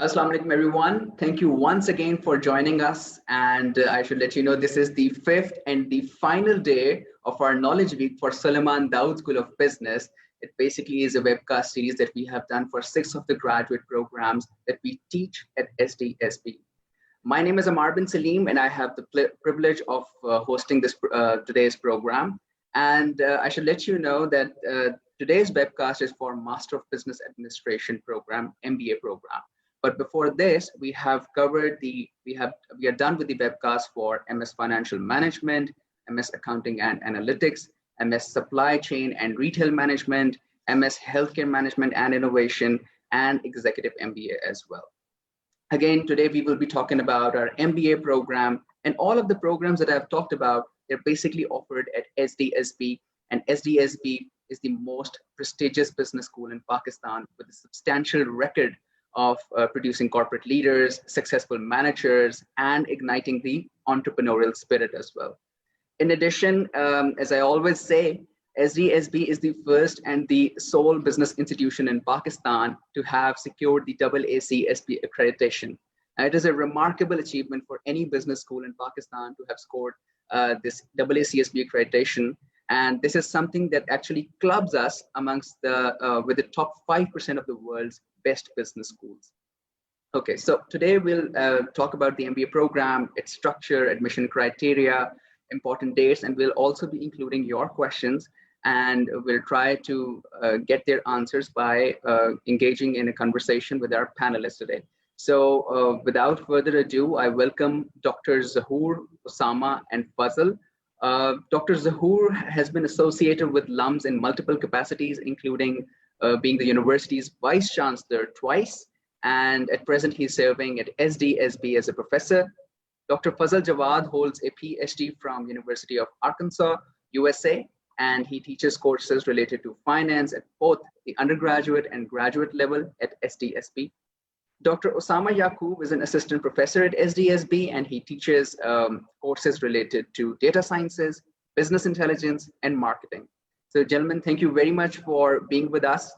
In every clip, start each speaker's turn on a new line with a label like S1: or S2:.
S1: Assalamu alaikum, everyone. Thank you once again for joining us. And I should let you know this is the fifth and the final day of our Knowledge Week for Suleman Dawood School of Business. It basically is a webcast series that we have done for 6 of the graduate programs that we teach at SDSB. My name is Amar bin Salim, and I have the privilege of hosting this today's program. And I should let you know that today's webcast is for Master of Business Administration program, MBA program. But before this, we have covered we are done with the webcast for MS Financial Management, MS Accounting and Analytics, MS Supply Chain and Retail Management, MS Healthcare Management and Innovation, and Executive MBA as well. Again, today we will be talking about our MBA program, and all of the programs that I've talked about, they're basically offered at SDSB, and SDSB is the most prestigious business school in Pakistan with a substantial record of producing corporate leaders, successful managers, and igniting the entrepreneurial spirit as well. In addition, as I always say, SDSB is the first and the sole business institution in Pakistan to have secured the AACSB accreditation. It is a remarkable achievement for any business school in Pakistan to have scored this AACSB accreditation. And this is something that actually clubs us amongst with the top 5% of the world's best business schools. Okay, so today we'll talk about the MBA program, its structure, admission criteria, important dates, and we'll also be including your questions, and we'll try to get their answers by engaging in a conversation with our panelists today. So without further ado, I welcome Dr. Zahoor, Ussama, and Fazal. Dr. Zahoor has been associated with LUMS in multiple capacities, including being the university's vice chancellor twice, and at present he's serving at SDSB as a professor. Dr. Fazal Jawad holds a PhD from University of Arkansas, USA, and he teaches courses related to finance at both the undergraduate and graduate level at SDSB. Dr. Ussama Yaqub is an assistant professor at SDSB, and he teaches courses related to data sciences, business intelligence, and marketing. So gentlemen, thank you very much for being with us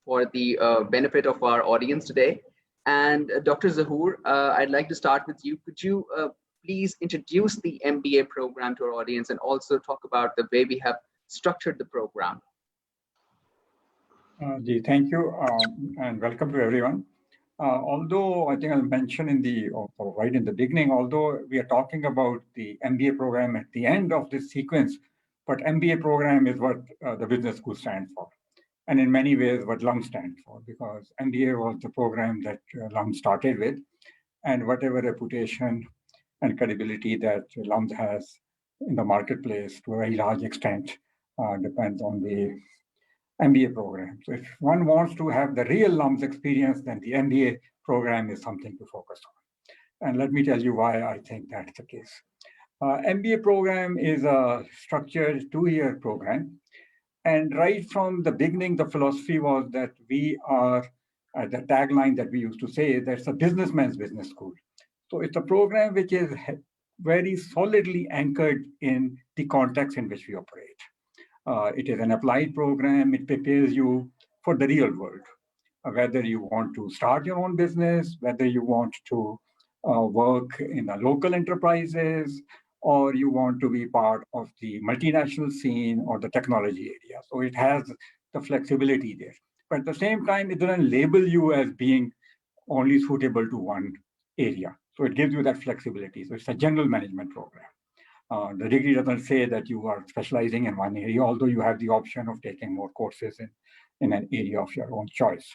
S1: for the benefit of our audience today. And Dr. Zahoor, I'd like to start with you. Could you please introduce the MBA program to our audience and also talk about the way we have structured the program?
S2: Thank you, and welcome to everyone. Although I think I'll mention right in the beginning, although we are talking about the MBA program at the end of this sequence, but MBA program is what the business school stands for. And in many ways, what LUMS stands for, because MBA was the program that LUMS started with, and whatever reputation and credibility that LUMS has in the marketplace to a very large extent depends on the MBA program. So if one wants to have the real LUMS experience, then the MBA program is something to focus on. And let me tell you why I think that's the case. MBA program is a structured 2-year program. And right from the beginning, the philosophy was that we are, the tagline that we used to say, that's a businessman's business school. So it's a program which is very solidly anchored in the context in which we operate. It is an applied program. It prepares you for the real world, whether you want to start your own business, whether you want to work in the local enterprises, or you want to be part of the multinational scene or the technology area. So it has the flexibility there. But at the same time, it doesn't label you as being only suitable to one area. So it gives you that flexibility. So it's a general management program. The degree doesn't say that you are specializing in one area, although you have the option of taking more courses in an area of your own choice.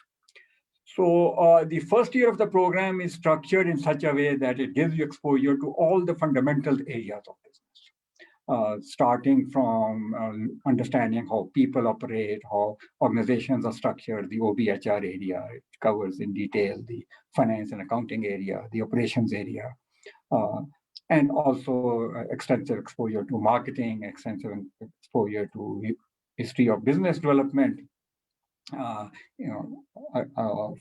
S2: So the first year of the program is structured in such a way that it gives you exposure to all the fundamental areas of business, starting from understanding how people operate, how organizations are structured, the OBHR area. It covers in detail the finance and accounting area, the operations area, and also extensive exposure to marketing, extensive exposure to history of business development,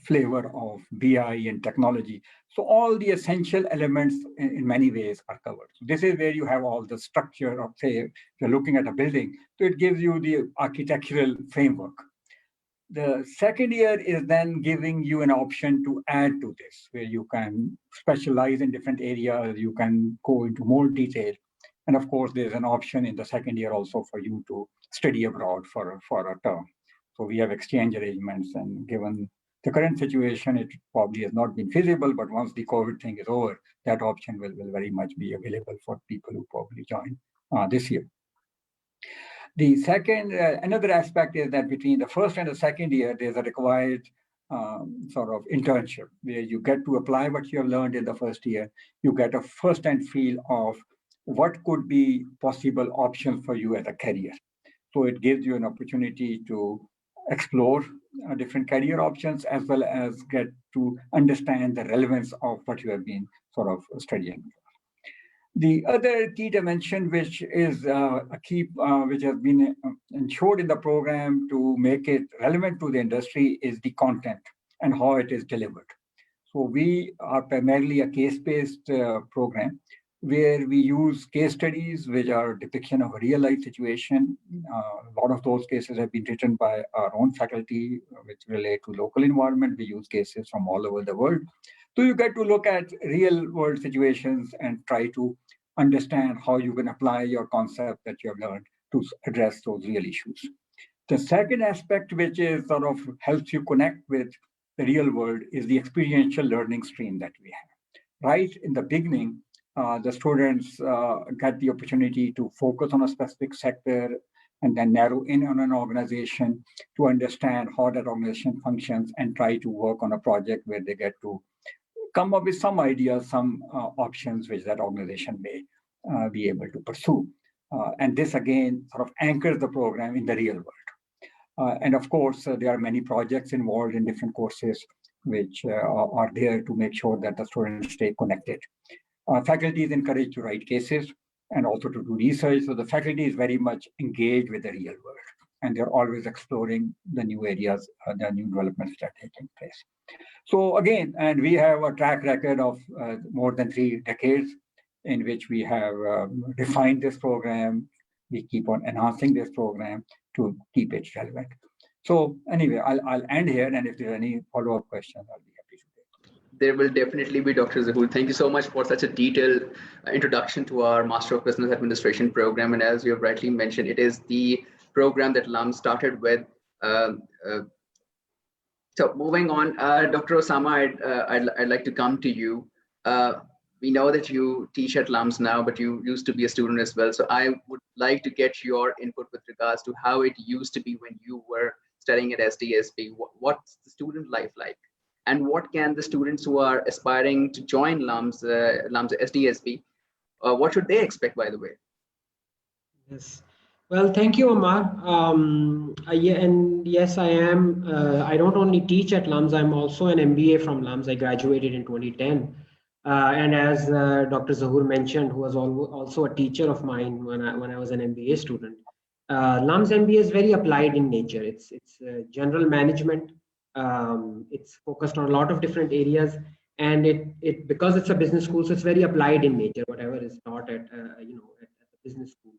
S2: flavor of BI and technology. So all the essential elements in many ways are covered. So this is where you have all the structure of, say, if you're looking at a building, so it gives you the architectural framework. The second year is then giving you an option to add to this, where you can specialize in different areas, you can go into more detail. And of course, there's an option in the second year also for you to study abroad for a term. So we have exchange arrangements, and given the current situation, it probably has not been feasible, but once the COVID thing is over, that option will very much be available for people who probably join this year. The second, another aspect is that between the first and the second year, there's a required sort of internship where you get to apply what you have learned in the first year. You get a first-hand feel of what could be possible options for you as a career. So it gives you an opportunity to explore different career options, as well as get to understand the relevance of what you have been sort of studying. The other key dimension, which is a key, which has been ensured in the program to make it relevant to the industry, is the content and how it is delivered. So we are primarily a case-based program where we use case studies, which are a depiction of a real-life situation. A lot of those cases have been written by our own faculty, which relate to local environment. We use cases from all over the world. So you get to look at real-world situations and try to understand how you can apply your concept that you have learned to address those real issues. The second aspect, which is sort of helps you connect with the real world, is the experiential learning stream that we have. Right in the beginning, the students get the opportunity to focus on a specific sector and then narrow in on an organization to understand how that organization functions and try to work on a project where they get to come up with some ideas, some options which that organization may be able to pursue. And this again sort of anchors the program in the real world. And of course, there are many projects involved in different courses which are there to make sure that the students stay connected. Faculty is encouraged to write cases and also to do research. So the faculty is very much engaged with the real world, and they're always exploring the new areas, the new developments that are taking place. So again, and we have a track record of more than 3 decades in which we have refined this program. We keep on enhancing this program to keep it relevant. So anyway, I'll end here, and if there are any follow-up questions, I'll be happy to take.
S1: There will definitely be, Dr. Zahoor. Thank you so much for such a detailed introduction to our Master of Business Administration program. And as you have rightly mentioned, it is the program that LUMS started with. So moving on, Dr. Ussama, I'd like to come to you. We know that you teach at LUMS now, but you used to be a student as well. So I would like to get your input with regards to how it used to be when you were studying at SDSB. What's the student life like? And what can the students who are aspiring to join LUMS SDSB, what should they expect, by the way?
S3: Yes. Well, thank you, Amar. Yeah, and yes, I am. I don't only teach at LUMS, I'm also an MBA from LUMS. I graduated in 2010. And as Dr. Zahoor mentioned, who was also a teacher of mine when I was an MBA student, LUMS MBA is very applied in nature. It's general management. It's focused on a lot of different areas, and it because it's a business school, so it's very applied in nature. Whatever is taught at at the business school.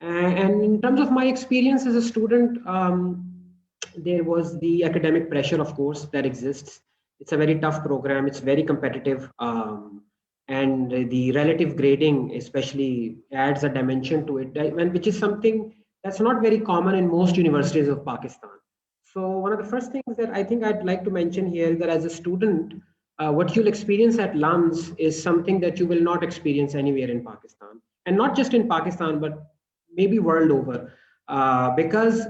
S3: And in terms of my experience as a student, there was the academic pressure, of course, that exists. It's a very tough program. It's very competitive. And the relative grading especially adds a dimension to it, which is something that's not very common in most universities of Pakistan. So one of the first things that I think I'd like to mention here is that as a student, what you'll experience at LUMS is something that you will not experience anywhere in Pakistan. And not just in Pakistan, but maybe world over. Because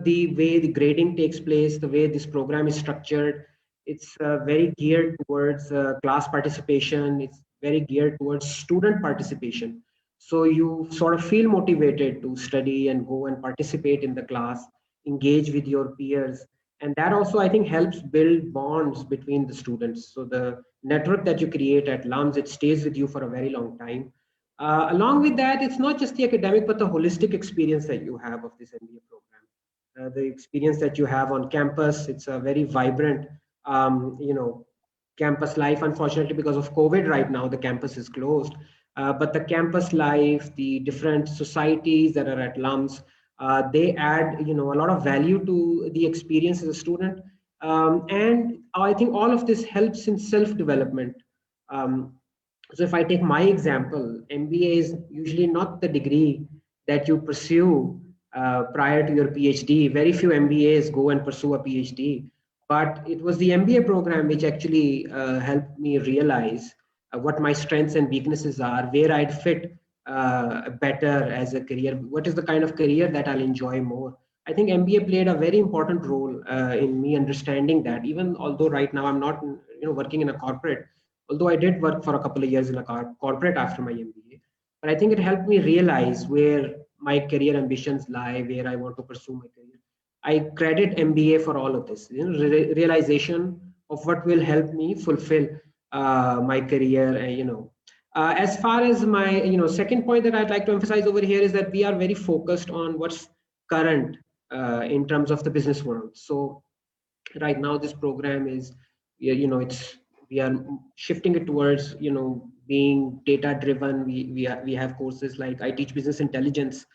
S3: the way the grading takes place, the way this program is structured, it's very geared towards class participation. It's very geared towards student participation. So you sort of feel motivated to study and go and participate in the class, engage with your peers. And that also, I think, helps build bonds between the students. So the network that you create at LUMS, it stays with you for a very long time. Along with that, it's not just the academic, but the holistic experience that you have of this MBA program. The experience that you have on campus, it's a very vibrant, campus life. Unfortunately, because of COVID right now, the campus is closed. But the campus life, the different societies that are at LUMS, They add, a lot of value to the experience as a student. And I think all of this helps in self-development. Um, so if I take my example, MBA is usually not the degree that you pursue prior to your PhD. Very few MBAs go and pursue a PhD, but it was the MBA program which actually helped me realize what my strengths and weaknesses are, where I'd fit better as a career, what is the kind of career that I'll enjoy more. I think MBA played a very important role in me understanding that, even although right now I'm not working in a corporate, although I did work for a couple of years in a corporate after my MBA. But I think it helped me realize where my career ambitions lie, where I want to pursue my career. I credit MBA for all of this, realization of what will help me fulfill my career. As far as my second point that I'd like to emphasize over here is that we are very focused on what's current in terms of the business world. So right now this program is, it's, we are shifting it towards being data driven. We have courses like I teach business intelligence,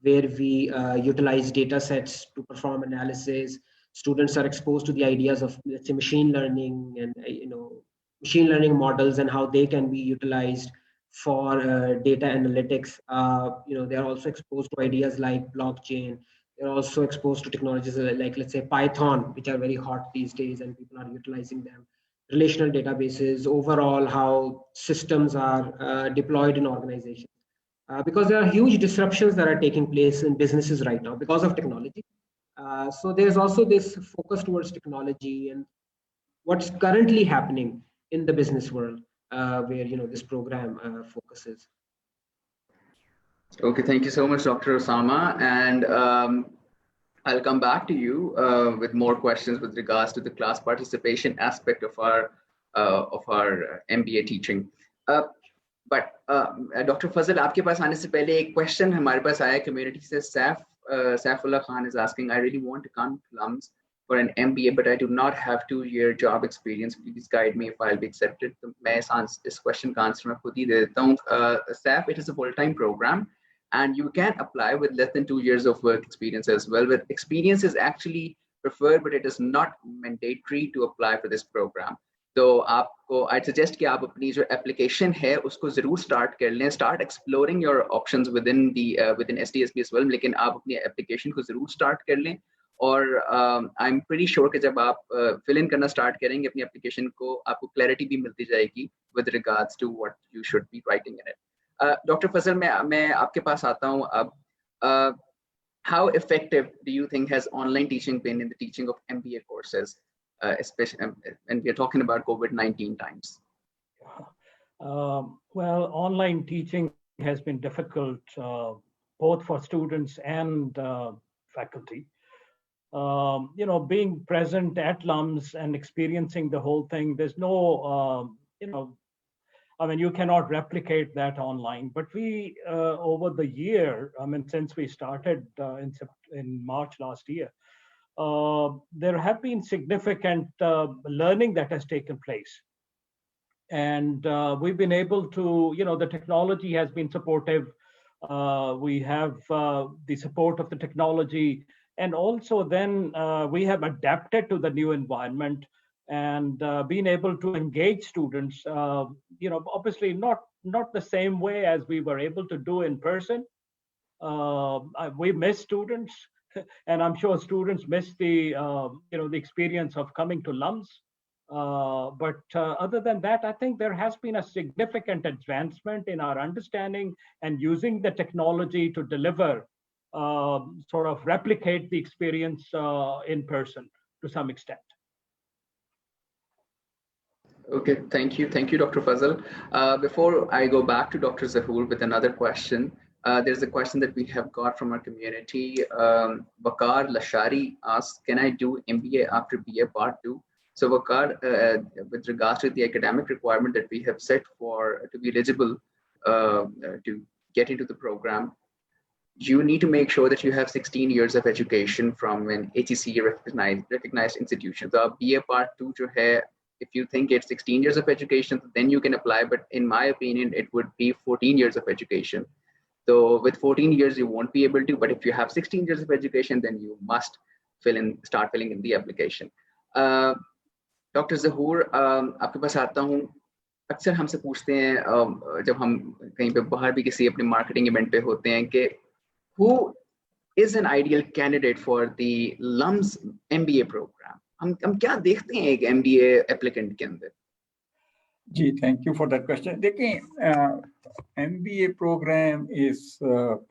S3: where we utilize data sets to perform analysis. Students are exposed to the ideas of, let's say, machine learning and machine learning models and how they can be utilized for data analytics. They are also exposed to ideas like blockchain. They're also exposed to technologies like, let's say, Python, which are very hot these days and people are utilizing them. Relational databases, overall, how systems are deployed in organizations. Because there are huge disruptions that are taking place in businesses right now because of technology. So there's also this focus towards technology and what's currently happening in the business world, where this program focuses.
S1: Okay, thank you so much, Dr. Ussama. And I'll come back to you with more questions with regards to the class participation aspect of our MBA teaching. But Dr. Fazal, आपके पास आने से पहले एक question हमारे पास आया community से. Saifullah Khan is asking, I really want to come to LUMS for an MBA, but I do not have 2-year job experience. Please guide me if I'll be accepted. तो मैं इस question का answer मैं खुद ही दे देता हूँ. Saif, it is a full-time program, and you can apply with less than 2 years of work experience as well. With experience is actually preferred, but it is not mandatory to apply for this program. तो आपको I'd suggest कि आप अपनी जो application है उसको जरूर start कर लें, start exploring your options within SDSB as well. लेकिन आप अपनी application को जरूर start कर लें, और I'm pretty sure कि जब आप fill in करना start करेंगे अपनी application को, आपको clarity भी मिलती जाएगी with regards to what you should be writing in it. Dr. Fazal, मैं आपके पास आता हूँ अब. How effective do you think has online teaching been in the teaching of MBA courses? Especially when we are talking about COVID-19 times?
S4: Well, online teaching has been difficult both for students and faculty. Being present at LUMS and experiencing the whole thing, there's no, you cannot replicate that online. But we, over the year, since we started in March last year, there have been significant learning that has taken place. And we've been able to, the technology has been supportive. We have the support of the technology. And also then we have adapted to the new environment and been able to engage students, obviously not the same way as we were able to do in person. We miss students. And I'm sure students miss the the experience of coming to LUMS. But other than that, I think there has been a significant advancement in our understanding and using the technology to deliver, sort of replicate the experience in person to some extent.
S1: Okay, thank you, Dr. Fazal. Before I go back to Dr. Zahoor with another question, there's a question that we have got from our community. Wakar Lashari asks, can I do MBA after BA Part 2? So Wakar, with regards to the academic requirement that we have set for to be eligible to get into the program, you need to make sure that you have 16 years of education from an HEC recognized institution. So BA Part 2 jo hai, if you think it's 16 years of education, then you can apply. But in my opinion, it would be 14 years of education. So with 14 years, you won't be able to, but if you have 16 years of education, then you must start filling in the application. Doctor Zahoor, आपके पास आता हूँ. अक्सर हमसे पूछते हैं जब हम कहीं पे बाहर भी किसी अपने मार्केटिंग इवेंट पे होते हैं कि who is an ideal candidate for the LUMS MBA program? हम क्या देखते हैं एक MBA applicant के अंदर?
S2: जी, thank you for that question. देखिए, MBA program is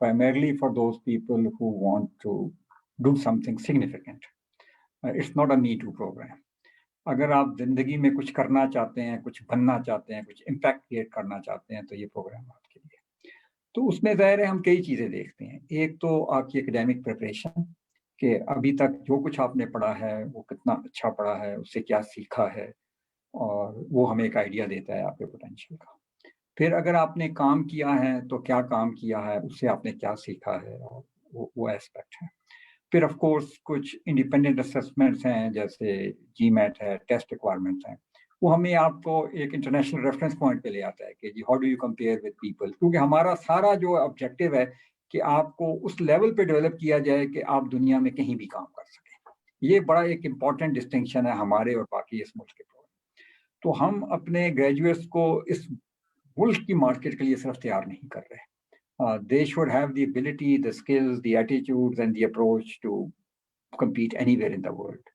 S2: primarily for those people who want to do something significant. It's not a me too program. अगर आप जिंदगी में कुछ करना चाहते हैं, कुछ बनना चाहते हैं, कुछ इम्पैक्ट क्रिएट करना चाहते हैं, तो ये प्रोग्राम आपके लिए. तो उसमें ज़ाहिर है हम कई चीज़ें देखते हैं. एक तो आपकी एकेडमिक प्रिपरेशन, कि अभी तक जो कुछ आपने पढ़ा है वो कितना अच्छा पढ़ा है, उससे क्या सीखा है, और वो हमें एक आइडिया देता है आपके पोटेंशियल का. फिर अगर आपने काम किया है तो क्या काम किया है, उससे आपने क्या सीखा है, और वो एस्पेक्ट है. फिर ऑफ कोर्स कुछ इंडिपेंडेंट असेसमेंट्स हैं, जैसे GMAT है, टेस्ट रिक्वायरमेंट्स हैं. वो हमें आपको एक इंटरनेशनल रेफरेंस पॉइंट पे ले आता है कि जी how do you compare with people, क्योंकि हमारा सारा जो ऑब्जेक्टिव है कि आपको उस लेवल पे डेवलप किया जाए कि आप दुनिया में कहीं भी काम कर सकें. ये बड़ा एक इम्पॉर्टेंट डिस्टिंक्शन है हमारे और बाकी इस मुल्क के. तो हम अपने ग्रेजुएट्स को इस मुल्क की मार्केट के लिए सिर्फ तैयार नहीं कर रहे. They should have the ability, the skills, the attitudes and the approach to compete anywhere in the world.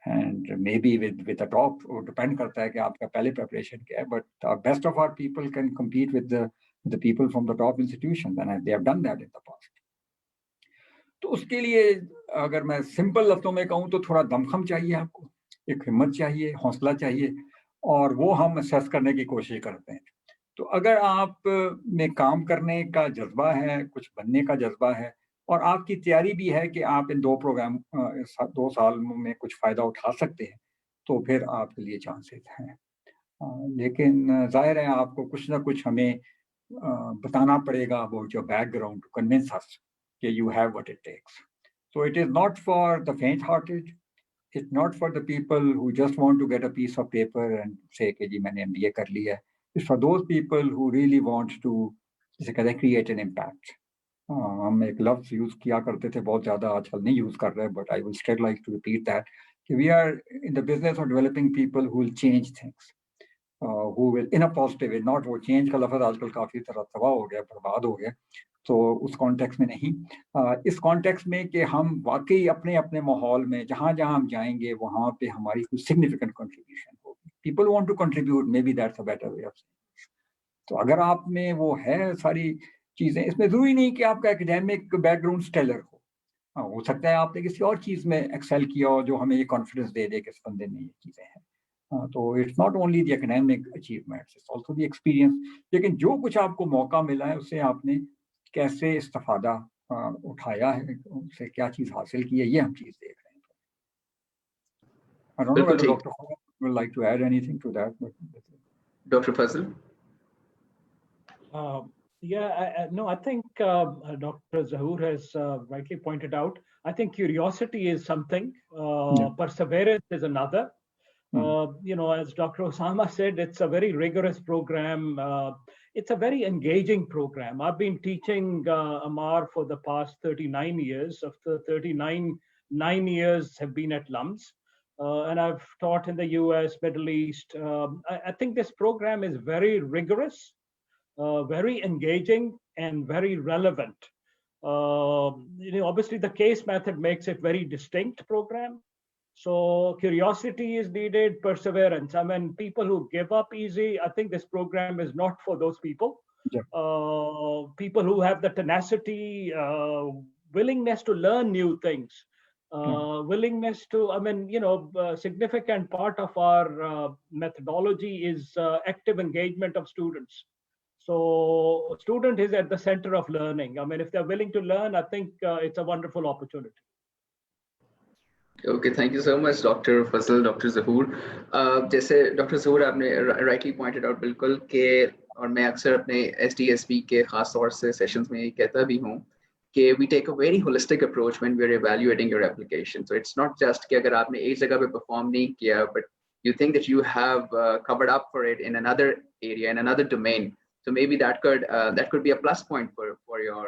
S2: And maybe with the top, or depend करता है कि आपका पहले preparation क्या है, but the best of our people can compete with the people from the top institutions, and they have done that in the past. तो उसके लिए अगर मैं सिंपल लफ्ज़ों में कहूँ तो थोड़ा दमखम चाहिए आपको, एक हिम्मत चाहिए, हौसला चाहिए, और वो हम असेस करने की कोशिश करते हैं. तो अगर आप में काम करने का जज्बा है, कुछ बनने का जज्बा है, और आपकी तैयारी भी है कि आप इन 2 साल में कुछ फ़ायदा उठा सकते हैं, तो फिर आपके लिए चांसेस हैं. लेकिन ज़ाहिर है आपको कुछ ना कुछ हमें बताना पड़ेगा about your background to convince us कि you have what it takes. So it is not for the faint hearted. It's not for the people who just want to get a piece of paper and say कि जी मैंने MBA कर लिया है. It's for those people who really want to जैसे कहते हैं create an impact. हम एक लफ्ज़ यूज़ किया करते थे, बहुत ज़्यादा आजकल नहीं यूज़ कर रहे, but I would still like to repeat that कि we are in the business of developing people who will change things, who will in a positive way. Not वो change का लफ्ज़ आजकल काफ़ी तरह तबाह हो गया, बर्बाद हो गया. तो उस कॉन्टेक्स्ट में नहीं, इस कॉन्टेक्स्ट में कि हम वाकई अपने अपने माहौल में जहाँ जहाँ हम जाएंगे वहाँ पे हमारी कुछ सिग्निफिकेंट कंट्रीब्यूशन होगी. People want to contribute, maybe that's a better way of saying. तो अगर आप में वो है सारी चीज़ें, इसमें ज़रूरी नहीं कि आपका एकेडमिक बैकग्राउंड स्टेलर हो सकता है आपने किसी और चीज़ में एक्सेल किया हो जो हमें ये कॉन्फिडेंस दे दे कि इस बंदे में ये चीज़ें हैं. तो it's not only the academic achievements, it's also the experience. लेकिन जो कुछ आपको मौका मिला है उससे आपने कैसे इस्तेफादा उठाया है, उससे क्या चीज़ हासिल की है, ये हम चीज़ देख रहे हैं. I don't know whether Dr. Fazal would like to add anything to that. But
S1: Dr. Fazal?
S4: No, I think Dr. Zahoor has rightly pointed out. I think curiosity is something, perseverance is another. As Dr. Ussama said, it's a very rigorous program. It's a very engaging program. I've been teaching Amar for the past 39 years. Of the 39, 9 years have been at LUMS. And I've taught in the US, Middle East. I think this program is very rigorous, very engaging, and very relevant. Obviously the case method makes it very distinct program. So curiosity is needed, perseverance. I mean, people who give up easy, I think this program is not for those people. People who have the tenacity, willingness to learn new things, willingness to, a significant part of our methodology is active engagement of students. So student is at the center of learning. I mean, if they're willing to learn, I think it's a wonderful opportunity.
S1: Okay, thank you so much, Dr. Fazal, Dr. Zahoor. जैसे Dr. Zahoor आपने rightly pointed out बिल्कुल कि, और मैं अक्सर अपने SDSB के खास तौर से सेशंस में ये कहता भी हूँ कि we take a very holistic approach when we're evaluating your application. So it's not just कि अगर आपने एक जगह पे perform नहीं किया, but you think that you have covered up for it in another area, in another domain. So maybe that could be a plus point for your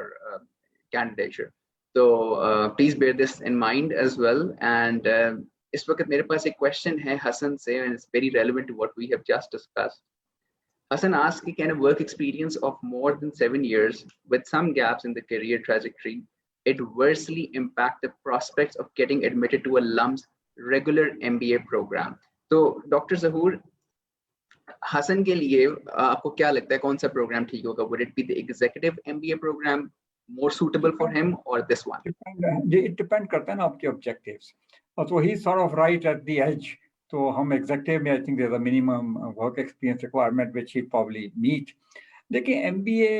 S1: candidature. So please bear this in mind as well. And इस वक्त मेरे पास एक question है हसन से, and it's very relevant to what we have just discussed. Hassan asks, can a work experience of more than 7 years with some gaps in the career trajectory adversely impact the prospects of getting admitted to a LUMS regular MBA program? So Dr. Zahoor, Hassan के लिए आपको क्या लगता है कौन सा program ठीक होगा? Would it be the executive MBA program more suitable for him or this one?
S2: It depends करता है ना आपके objectives. So he's sort of right at the edge. So हम executive में I think there's a minimum work experience requirement which he'd probably meet. देखिए MBA,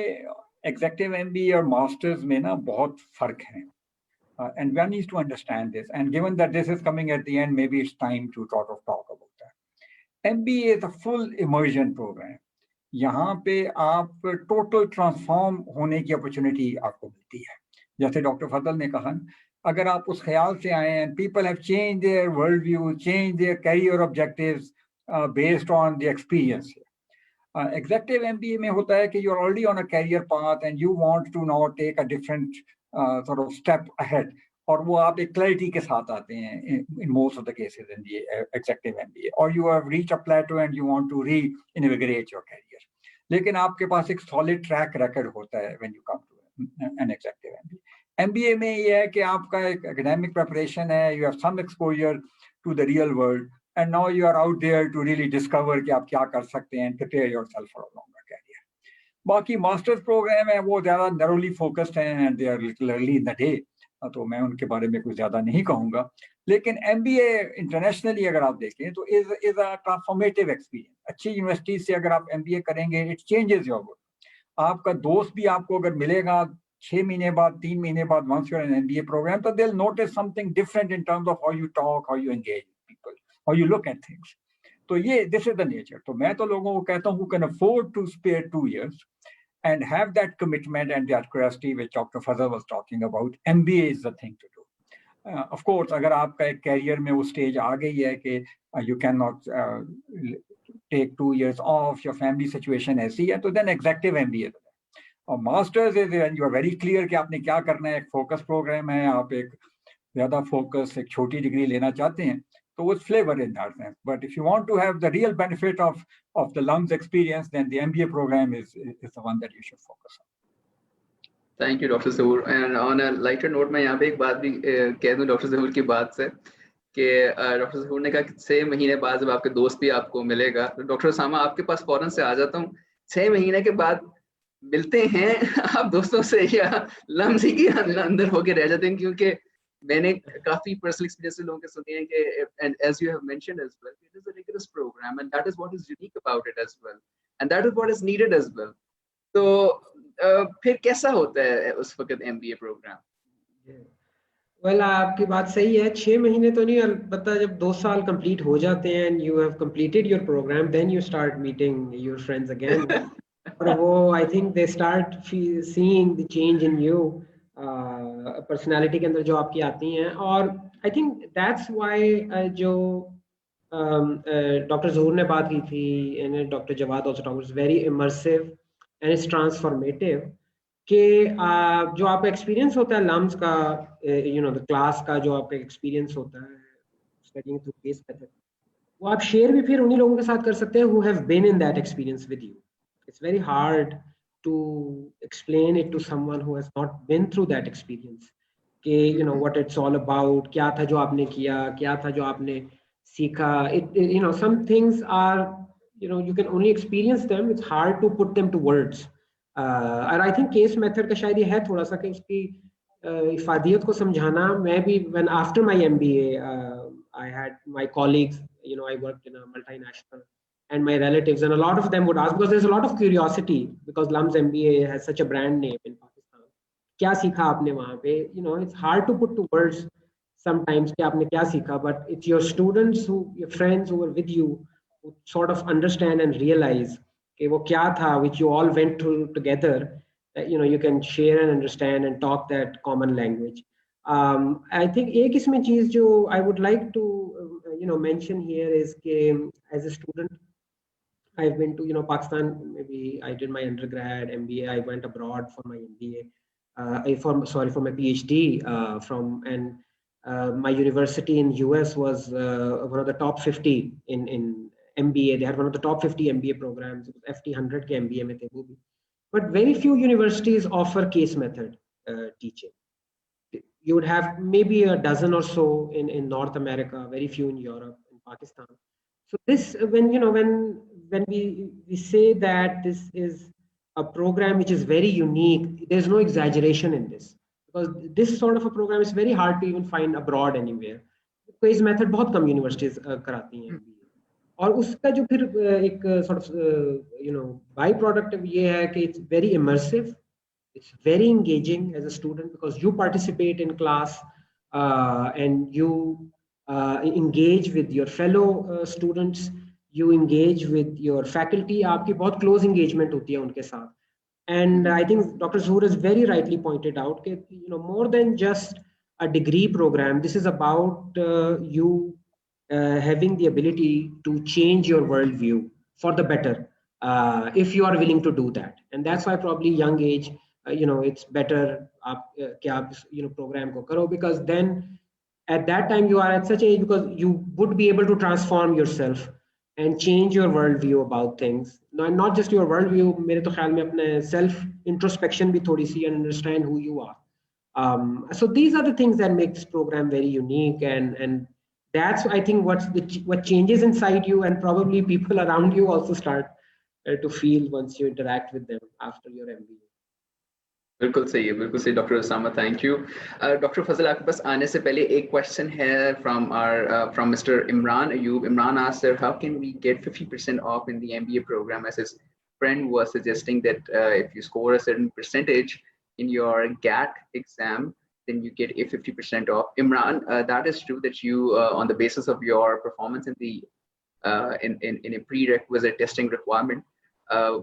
S2: executive MBA और masters में ना बहुत फर्क है. And one needs to understand this. And given that this is coming at the end, maybe it's time to sort of talk about that. MBA is a full immersion program. यहाँ पे आप total transform होने की opportunity आपको मिलती है. जैसे doctor फजल ने कहा, अगर आप उस ख्याल से आए हैं, people have change their world view, change their career objectives based on the experience. Executive MBA में होता है कि you are already on a career path and you want to now take a different sort of step ahead, और वो आप एक clarity के साथ आते हैं in most of the cases in the executive MBA, और you have reach a plateau and you want to reinvigorate your career. लेकिन आपके पास एक सॉलिड ट्रैक रिकॉर्ड होता है when you come to an executive MBA. MBA में ये है कि आपका एक एकेडमिक प्रिपरेशन है, you have some exposure to the real world and now you are out there to really discover कि आप क्या कर सकते हैं, prepare yourself for a longer career. बाकी मास्टर्स प्रोग्राम है वो ज़्यादा नैरोली फोकस्ड हैं and they are little early in the day, तो मैं उनके बारे में कुछ ज़्यादा नहीं कहूँगा. लेकिन एमबीए इंटरनेशनली अगर आप देखें तो इज अ ट्रांसफॉर्मेटिव एक्सपीरियंस. अच्छी यूनिवर्सिटी से अगर आप एमबीए करेंगे, इट चेंजेस योर वर्क. आपका दोस्त भी आपको अगर मिलेगा 6 महीने बाद, 3 महीने बाद, once you're in an MBA program, so they'll notice something different in terms of how you talk, how you engage with people, how you look at things. तो ये this is the nature. तो मैं तो लोगों को कहता हूँ who can afford to spare 2 years and have that commitment and that curiosity which Dr. Fazal was talking about, MBA is the thing to do. Of course, अगर आपका एक कैरियर में वो स्टेज आ गई है कि you cannot take 2 years off, your family situation ऐसी है, तो then executive MBA. और masters is you are very clear कि आपने क्या करना है, एक फोकस प्रोग्राम है, आप एक ज़्यादा फोकस एक छोटी डिग्री लेना चाहते हैं, तो वो flavour in that sense. But if you want to have the real benefit of the LUMS experience, then the MBA programme is the one that you should focus on.
S1: Thank you doctor Zahoor. And on a lighter note मैं यहाँ पे एक बात भी कह दूँ doctor ज़हूर की बात से कि डॉक्टर ज़हूर ने कहा कि 6 महीने बाद जब आपके दोस्त भी आपको मिलेगा, तो डॉक्टर उसामा आपके पास फौरन से आ जाता हूँ. 6 महीने के बाद मिलते हैं आप दोस्तों से या लम्स ही के अंदर होके रह जाते हैं? क्योंकि मैंने काफी पर्सनल एक्सपीरियंस लोगों के सुने हैं कि and as you have mentioned as well, it is a rigorous program and that is what is unique about it as well and that is what is needed as well. तो फिर कैसा होता है उस वक्त एमबीए प्रोग्राम?
S3: वेल आपकी बात सही है, 6 महीने तो नहीं, अलबत्ता जब 2 साल कंप्लीट हो जाते हैं and you have completed your programme, then you start meeting your friends again. और वो I think they start seeing the change in you, personality के अंदर जो आपकी आती हैं. और आई थिंक दैट्स व्हाई जो डॉक्टर ज़हूर ने बात की थी and doctor Jawad also talks very immersive and it's transformative कि जो आपका एक्सपीरियंस होता है लम्स का, यू नो द क्लास का जो आपका एक्सपीरियंस होता है स्टडीइंग थ्रू केस मेथड, वो आप शेयर भी फिर उन्हीं लोगों के साथ कर सकते हैं who have been in that experience with you. It's very hard to explain it to someone who has not been through that experience कि you know what it's all about, क्या था जो आपने किया, क्या था जो आपने सीखा. You know some things are, you know, you can only experience them, it's hard to put them to words. And I think case method का शायद ये है थोड़ा सा कि उसकी इफादियत को समझाना. मैं भी when after my MBA I had my colleagues, you know, I worked in a multinational and my relatives, and a lot of them would ask, because there's a lot of curiosity because LUMS MBA has such a brand name in Pakistan. क्या सीखा आपने वहाँ पे? You know, it's hard to put to words sometimes कि आपने क्या सीखा, but it's your students who, your friends who are with you, who sort of understand and realize कि वो क्या था which you all went through together, that you know you can share and understand and talk that common language. I think एक इसमें चीज जो I would like to you know mention here is कि as a student I've been to, you know, Pakistan. Maybe I did my undergrad, MBA. I went abroad for my MBA, for my PhD my university in US was one of the top 50 in MBA. They had one of the top 50 MBA programs. It was FT 100 ke MBA mein the wo bhi. But very few universities offer case method teaching. You would have maybe a dozen or so in North America, very few in Europe, in Pakistan. So this, when you know, when we say that this is a program which is very unique, there's no exaggeration in this, because this sort of a program is very hard to even find abroad anywhere. Case method बहुत कम universities कराती हैं, और उसका जो फिर एक sort of you know by product ये है कि it's very immersive. It's very engaging as a student because you participate in class and you engage with your fellow students. You engage with your faculty. आपकी बहुत close engagement होती है उनके साथ. And I think Dr. Zahoor has very rightly pointed out that, you know, more than just a degree program, this is about you having the ability to change your worldview for the better if you are willing to do that. And that's why probably young age, you know, it's better कि आप you know program को करो, because then at that time you are at such age because you would be able to transform yourself and change your worldview about things. Not just your worldview, मेरे तो ख्याल में अपने self introspection भी थोड़ी सी, and understand who you are. So these are the things that make this program very unique, and that's I think what changes inside you, and probably people around you also start to feel once you interact with them after your MBA.
S1: बिल्कुल सही doctor Usama, thank you. Doctor Fazal, आपके पास आने से पहले एक question है from Mr. Imran Ayub. Imran asked, sir, how can we get 50% off in the MBA program, as his friend was suggesting that if you score a certain percentage in your GAT exam, then you get a 50% off. Imran, that is true that you on the basis of your performance in the in a prerequisite testing requirement,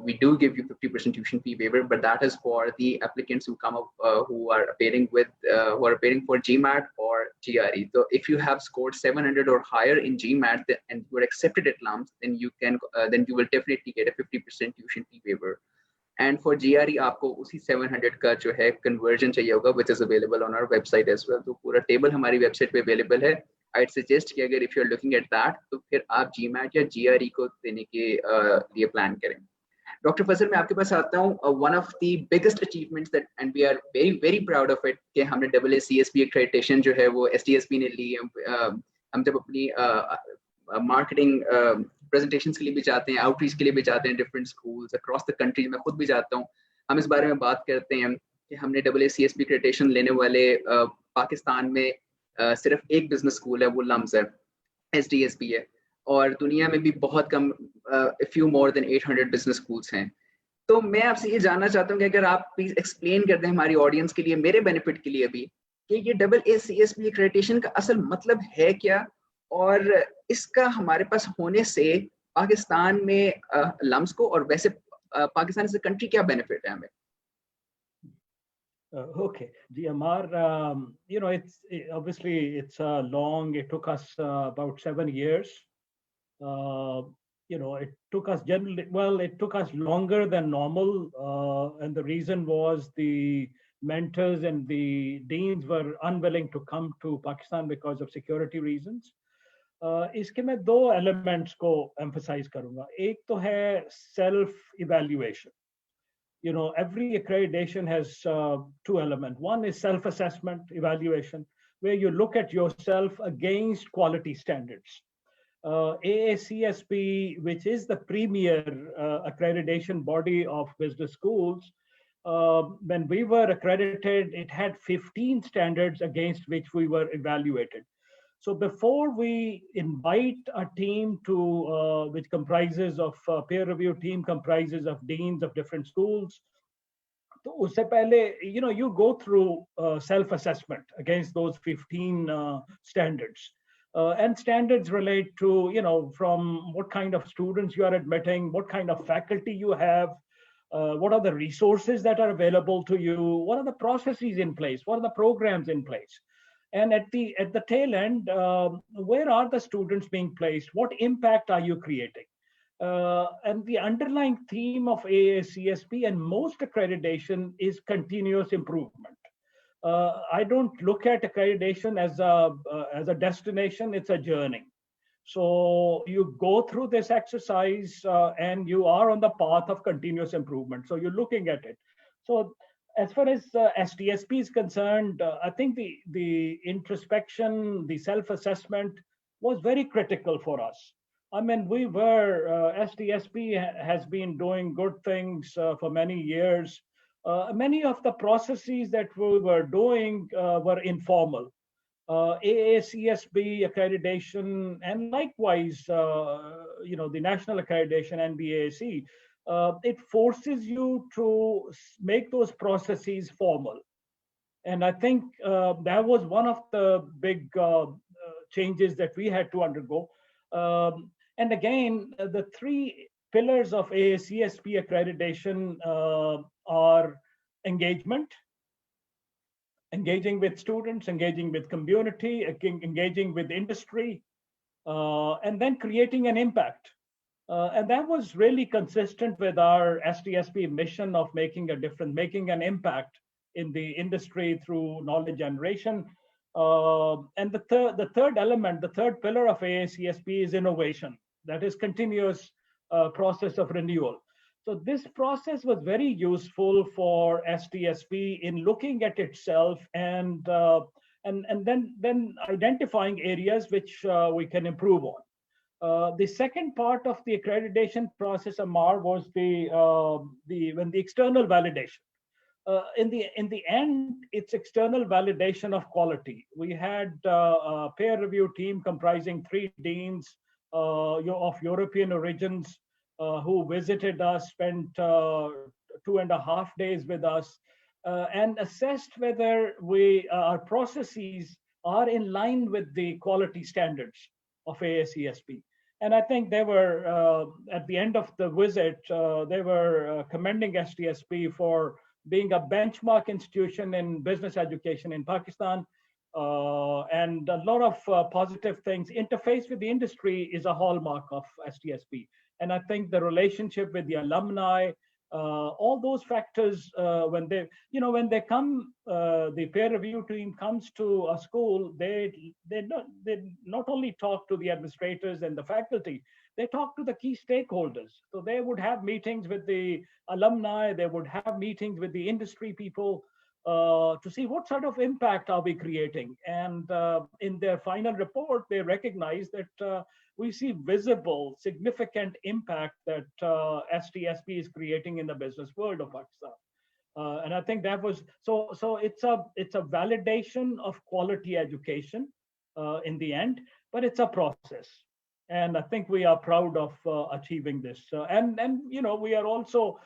S1: we do give you 50% tuition fee waiver, but that is for the applicants who come up who are appearing for GMAT or GRE. So if you have scored 700 or higher in GMAT and you are accepted at LUMS, then you will definitely get a 50% tuition fee waiver. And for GRE आपको उसी 700 का जो है conversion चाहिए होगा, which is available on our website as well. तो पूरा table हमारी website पे available है. I'd suggest कि अगर if you're looking at that, तो फिर आप GMAT या GRE को देने के लिए plan करें. डॉक्टर फजल, मैं आपके पास आता हूँ. One of the biggest achievements that and we are very very proud of it कि हमने AACSB एक्रेडिटेशन जो है वो SDSB ने ली. हम जब अपनी मार्केटिंग प्रेजेंटेशंस के लिए भी जाते हैं, आउटरीच के लिए भी जाते हैं different schools across the country, मैं खुद भी जाता हूँ, हम इस बारे में बात करते हैं कि हमने AACSB एक्रेडिटेशन लेने वाले पाकिस्तान में सिर्फ एक बिजनेस स्कूल है, वो लम्स है, SDSB है, और दुनिया में भी बहुत कम few more than 800 business schools हैं. तो मैं आपसे ये जानना चाहता हूँ कि अगर आप प्लीज एक्सप्लेन कर दें हमारी ऑडियंस के लिए, मेरे बेनिफिट के लिए भी, कि ये AACSB एक्रेडिटेशन का असल मतलब है क्या, और इसका हमारे पास होने से पाकिस्तान में लम्स को और वैसे पाकिस्तान से कंट्री क्या बेनिफिट है हमें?
S4: Okay, Amar, you know, it took us about 7 years. You know, it took us longer than normal, and the reason was the mentors and the deans were unwilling to come to Pakistan because of security reasons. इसके मैं दो elements को emphasize करूँगा. एक तो है self evaluation. You know, every accreditation has two elements. One is self-assessment evaluation, where you look at yourself against quality standards. AACSB, which is the premier accreditation body of business schools, when we were accredited, it had 15 standards against which we were evaluated. So before we invite a team to, which comprises of peer review team comprises of deans of different schools, तो उससे पहले, you know, you go through self-assessment against those 15 standards. And standards relate to, you know, from what kind of students you are admitting, what kind of faculty you have, what are the resources that are available to you, what are the processes in place, what are the programs in place. And at the tail end, where are the students being placed? What impact are you creating? And the underlying theme of AACSB and most accreditation is continuous improvement. I don't look at accreditation as a destination, it's a journey. So you go through this exercise and you are on the path of continuous improvement. So you're looking at it. So as far as SDSB is concerned, I think the introspection, the self-assessment was very critical for us. I mean, SDSB has been doing good things for many years. Many of the processes that we were doing were informal. AACSB accreditation and likewise, the national accreditation, NBAC, it forces you to make those processes formal. And I think that was one of the big changes that we had to undergo. And again, the three pillars of AACSB accreditation are engagement, engaging with students, engaging with community, engaging with industry, and then creating an impact. And that was really consistent with our SDSB mission of making a difference, making an impact in the industry through knowledge generation. And the third element, the third pillar of AACSB is innovation. That is continuous process of renewal. So this process was very useful for SDSB in looking at itself and then identifying areas which we can improve on. The second part of the accreditation process, Amar, was the external validation. In the end, it's external validation of quality. We had a peer review team comprising 3 deans of European origins who visited us, spent 2.5 days with us, and assessed whether our processes are in line with the quality standards of AACSB. And I think they were, at the end of the visit, they were commending SDSB for being a benchmark institution in business education in Pakistan, and a lot of positive things. Interface with the industry is a hallmark of SDSB. And I think the relationship with the alumni, all those factors, when they come, the peer review team comes to a school, they not only talk to the administrators and the faculty, they talk to the key stakeholders. So they would have meetings with the alumni, they would have meetings with the industry people to see what sort of impact are we creating. And in their final report, they recognize that we see visible, significant impact that SDSB is creating in the business world of Pakistan. And I think that was, so it's a validation of quality education in the end, but it's a process. And I think we are proud of achieving this. And we are also,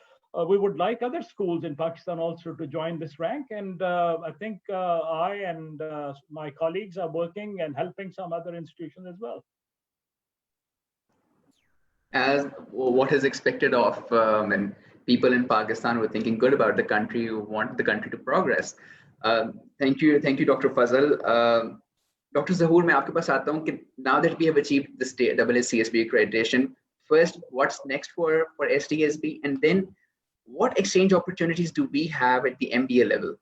S4: we would like other schools in Pakistan also to join this rank. And I think I and my colleagues are working and helping some other institutions as well.
S1: As what is expected of and people in Pakistan who are thinking good about the country, who want the country to progress. Thank you, Dr. Fazal. Dr. Zahoor, मैं आपके पास आता हूँ कि now that we have achieved the AACSB accreditation, first, what's next for SDSB, and then what exchange opportunities do we have at the MBA level?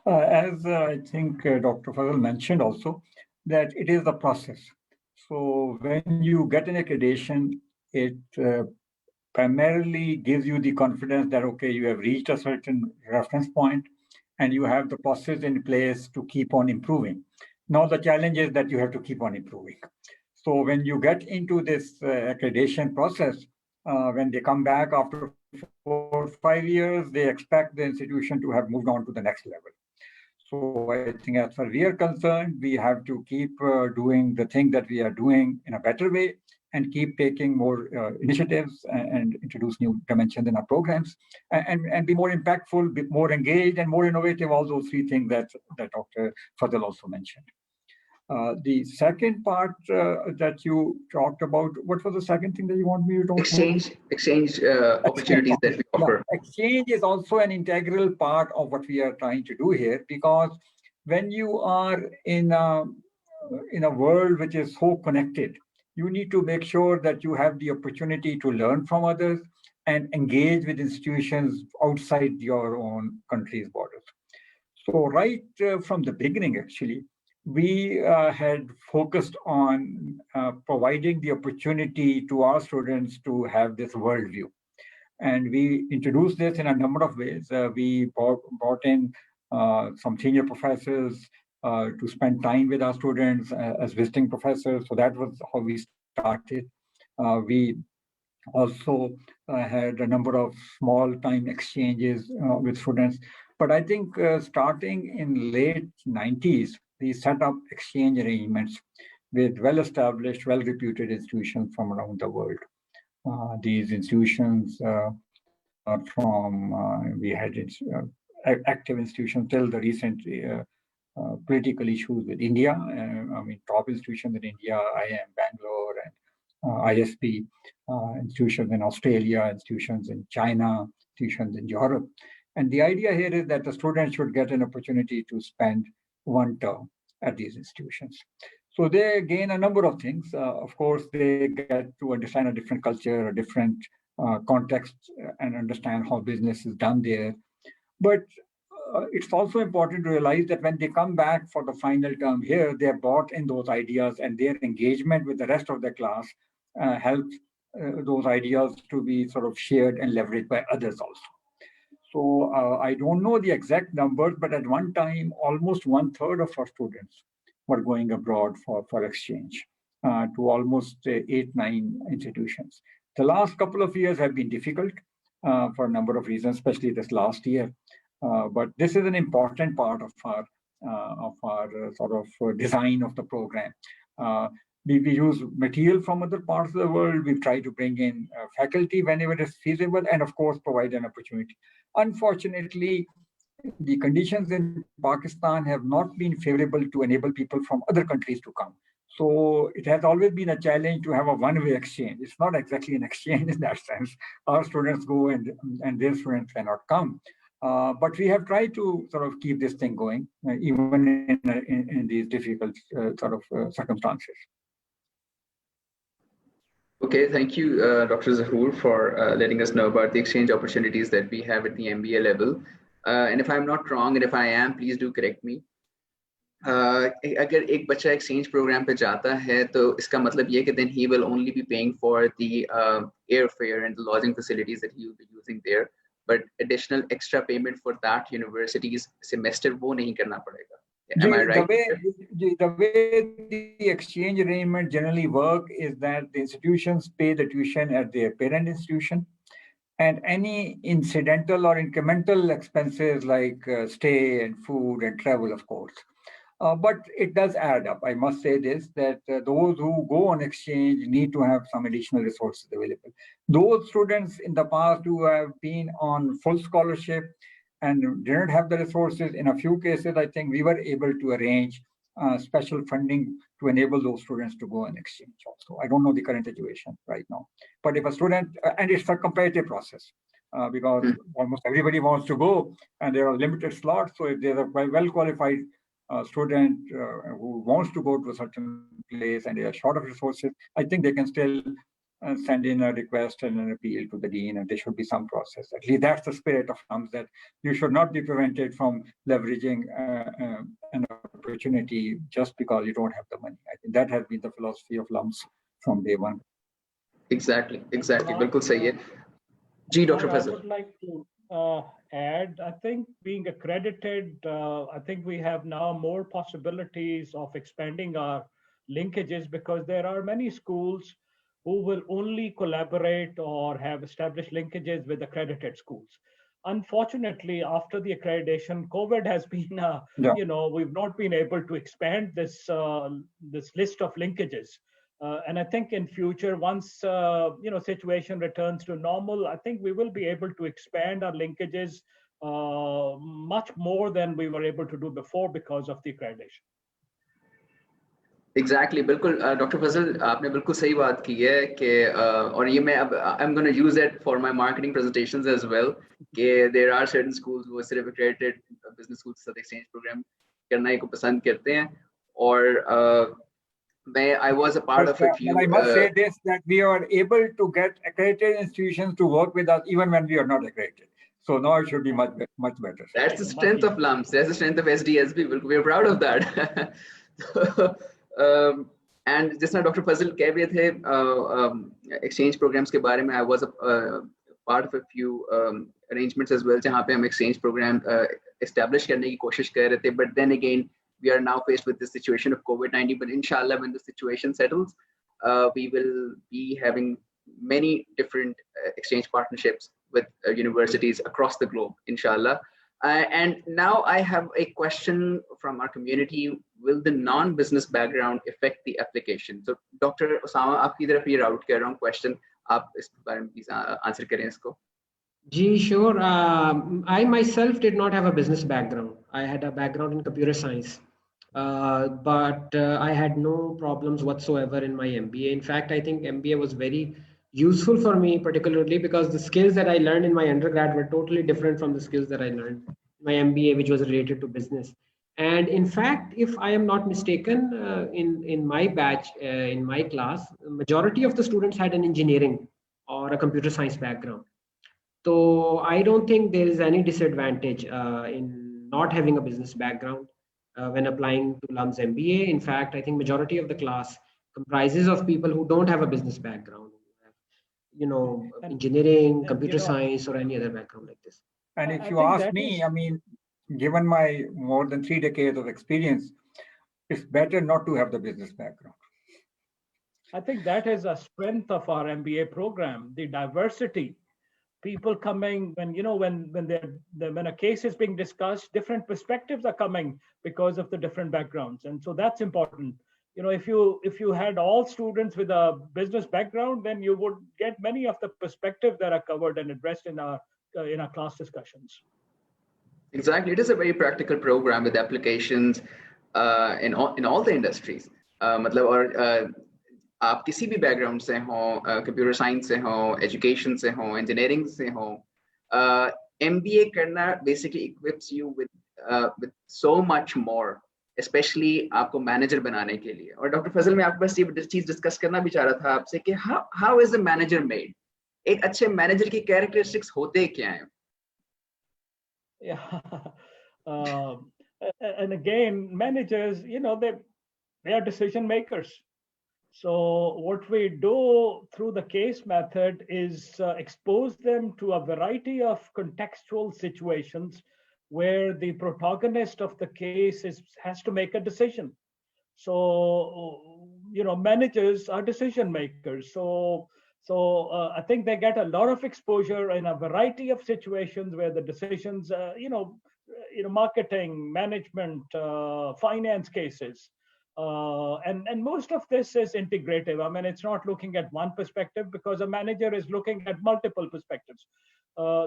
S2: As I think Dr. Fazal mentioned also, that it is the process. So when you get an accreditation, it primarily gives you the confidence that, okay, you have reached a certain reference point and you have the process in place to keep on improving. Now the challenge is that you have to keep on improving. So when you get into this accreditation process, when they come back after 4 or 5 years, they expect the institution to have moved on to the next level. So I think as far as we are concerned, we have to keep doing the thing that we are doing in a better way and keep taking more initiatives and introduce new dimensions in our programs and be more impactful, be more engaged and more innovative, all those 3 things that Dr. Fazal also mentioned. The second part that you talked about, what was the second thing that you want me to talk about?
S1: Exchange opportunities that we offer.
S2: Yeah, exchange is also an integral part of what we are trying to do here, because when you are in a world which is so connected, you need to make sure that you have the opportunity to learn from others and engage with institutions outside your own country's borders. So right from the beginning, actually, we had focused on providing the opportunity to our students to have this worldview. And we introduced this in a number of ways. We brought in some senior professors to spend time with our students as visiting professors. So that was how we started. We also had a number of small time exchanges with students. But I think starting in late 90s, we set up exchange arrangements with well-established, well-reputed institutions from around the world. These institutions are from, we had active institutions till the recent political issues with India. I mean, top institutions in India, IIM Bangalore and ISB, institutions in Australia, institutions in China, institutions in Europe. And the idea here is that the students should get an opportunity to spend one term at these institutions. So they gain a number of things. Of course, they get to understand a different culture, a different context, and understand how business is done there. But it's also important to realize that when they come back for the final term here, they're brought in those ideas, and their engagement with the rest of the class helps those ideas to be sort of shared and leveraged by others also. So I don't know the exact numbers, but at one time, almost 1/3 of our students were going abroad for exchange to almost 8-9 institutions. The last couple of years have been difficult for a number of reasons, especially this last year. But this is an important part of our sort of design of the program. We use material from other parts of the world. We try to bring in faculty whenever it's feasible, and of course, provide an opportunity. Unfortunately, the conditions in Pakistan have not been favorable to enable people from other countries to come. So it has always been a challenge to have a one-way exchange. It's not exactly an exchange in that sense. Our students go and their students cannot come. But we have tried to sort of keep this thing going, even in these difficult sort of circumstances.
S1: Okay, thank you, Dr. Zahoor, for letting us know about the exchange opportunities that we have at the MBA level. And if I'm not wrong, and if I am, please do correct me. अगर एक बच्चा exchange program पे जाता है तो इसका मतलब ये कि then he will only be paying for the airfare and the lodging facilities that he will be using there, but additional extra payment for that university's semester वो नहीं करना पड़ेगा. Am I right?
S2: The way the exchange arrangement generally work is that the institutions pay the tuition at their parent institution, and any incidental or incremental expenses like stay and food and travel, of course. But it does add up. I must say this, that those who go on exchange need to have some additional resources available. Those students in the past who have been on full scholarship and didn't have the resources, in a few cases, I think we were able to arrange special funding to enable those students to go on exchange also. I don't know the current situation right now. But if a student, and it's a competitive process, because almost everybody wants to go, and there are limited slots. So if there's a well-qualified student who wants to go to a certain place and they are short of resources, I think they can still send in a request and an appeal to the dean, and there should be some process. At least that's the spirit of LUMS, that you should not be prevented from leveraging an opportunity just because you don't have the money. I think that has been the philosophy of LUMS from day one.
S1: Exactly. बिल्कुल सही है. जी, Dr. Fazal.
S4: I would like to add, I think being accredited, I think we have now more possibilities of expanding our linkages, because there are many schools who will only collaborate or have established linkages with accredited schools. Unfortunately, after the accreditation, COVID has been, we've not been able to expand this list of linkages. And I think in future, once situation returns to normal, I think we will be able to expand our linkages much more than we were able to do before because of the accreditation.
S1: Exactly, बिल्कुल Dr. Fazal, आपने बिल्कुल सही बात की है कि और ये मैं अब I'm going to use it for my marketing presentations as well, कि there are certain schools वो सिर्फ accredited business schools के साथ exchange program करना ही को पसंद करते हैं, और I was a part of a few.
S2: But I must say this, that we are able to get accredited institutions to work with us even when we are not accredited. So now it should be much better.
S1: That's the strength of LUMS. That's the strength of SDSB. We're proud of that. And just now Dr. Fazal कह रहे थे exchange programs के बारे में. I was a part of a few arrangements as well जहाँ पे हम exchange program establish करने की कोशिश कर रहे थे. But then again, we are now faced with the situation of COVID-19. But inshallah, when the situation settles, we will be having many different exchange partnerships with universities across the globe, inshallah. And now I have a question from our community. Will the non-business background affect the application? So Dr. Ussama, आपकी तरफ ये route कर रहा हूँ question. आप इस बारे में please answer करें इसको.
S3: Gee, sure. I myself did not have a business background. I had a background in computer science. But I had no problems whatsoever in my MBA. In fact, I think MBA was very useful for me, particularly because the skills that I learned in my undergrad were totally different from the skills that I learned in my MBA, which was related to business. And in fact, if I am not mistaken, in my batch, in my class, the majority of the students had an engineering or a computer science background. So I don't think there is any disadvantage in not having a business background when applying to LUMS MBA. In fact, I think majority of the class comprises of people who don't have a business background, engineering, computer science, or any other background like this.
S2: And if you ask me, I mean, given my more than 3 decades of experience, it's better not to have the business background.
S4: I think that is a strength of our MBA program, the diversity. People coming when a case is being discussed, different perspectives are coming because of the different backgrounds, and so that's important. If you had all students with a business background, then you would get many of the perspectives that are covered and addressed in our class discussions.
S1: Exactly, it is a very practical program with applications in all the industries. आप किसी भी background से हो, computer science से हो, education से हो, engineering से हो, MBA करना basically equips you with so much more, especially आपको मैनेजर बनाने के लिए. और डॉक्टर फजल, मैं आपके पास ये चीज डिस्कस करना भी चाह रहा था आपसे कि how is a manager made? एक अच्छे मैनेजर की कैरेक्टरिस्टिक्स होते क्या हैं?
S4: Yeah. And again, managers, they are decision makers. So what we do through the case method is expose them to a variety of contextual situations where the protagonist of the case has to make a decision. So, managers are decision makers. So I think they get a lot of exposure in a variety of situations where the decisions, marketing, management, finance cases. And most of this is integrative. I mean, it's not looking at one perspective because a manager is looking at multiple perspectives.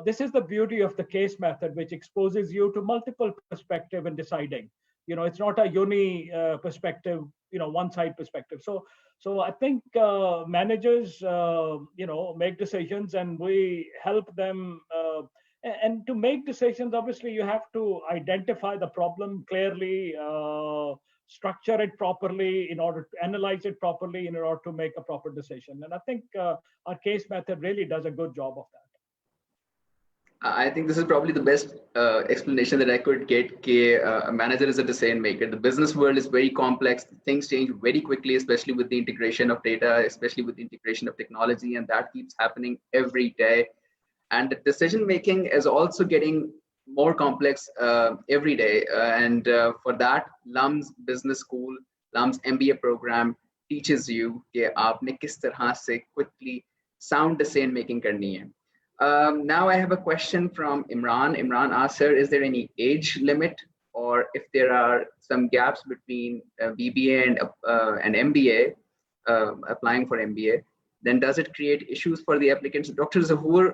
S4: This is the beauty of the case method, which exposes you to multiple perspectives in deciding. It's not a uni perspective, one side perspective. So I think managers, make decisions, and we help them. And to make decisions, obviously, you have to identify the problem clearly, structure it properly in order to analyze it properly in order to make a proper decision. And I think our case method really does a good job of that.
S1: I think this is probably the best explanation that I could get. A manager is a decision maker. The business world is very complex. Things change very quickly, especially with the integration of data, especially with the integration of technology, and that keeps happening every day. And the decision making is also getting more complex every day. And for that, LUMS Business School, LUMS MBA program teaches you कि आपने किस तरह से quickly sound decision making करनी है. Now I have a question from Imran. Imran asks, sir, is there any age limit, or if there are some gaps between BBA and MBA, applying for MBA, then does it create issues for the applicants? Dr. Zahoor,